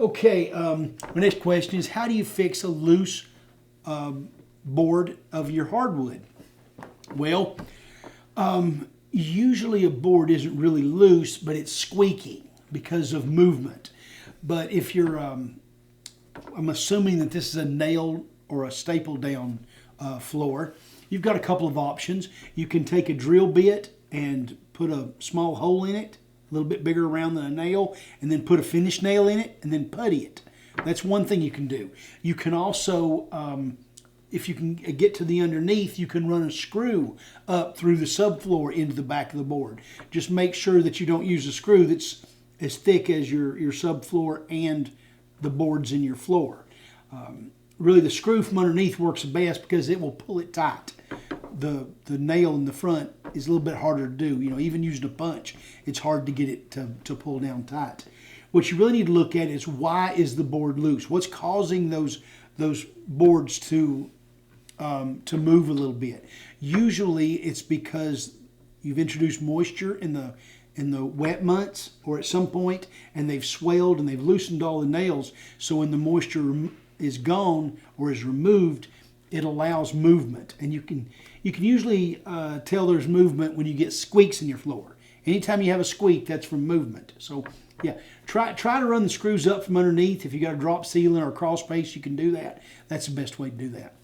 Okay, my next question is, how do you fix a loose board of your hardwood? Well, usually a board isn't really loose, but it's squeaking because of movement. But if you're, I'm assuming that this is a nailed or a staple down floor, you've got a couple of options. You can take a drill bit and put a small hole in it, a little bit bigger around than a nail, and then put a finish nail in it and then putty it. That's one thing you can do. You can also, if you can get to the underneath, you can run a screw up through the subfloor into the back of the board. Just make sure that you don't use a screw that's as thick as your subfloor and the boards in your floor. Really, the screw from underneath works best because it will pull it tight. The nail in the front is a little bit harder to do. You know, even using a punch, it's hard to get it to pull down tight. What you really need to look at is, why is the board loose? What's causing those boards to move a little bit? Usually, it's because you've introduced moisture in the wet months or at some point, and they've swelled and they've loosened all the nails. So when the moisture is gone or is removed, it allows movement, and you can usually tell there's movement when you get squeaks in your floor. Anytime you have a squeak, that's from movement. So yeah, try to run the screws up from underneath. If you got a drop ceiling or a crawl space, you can do that. That's the best way to do that.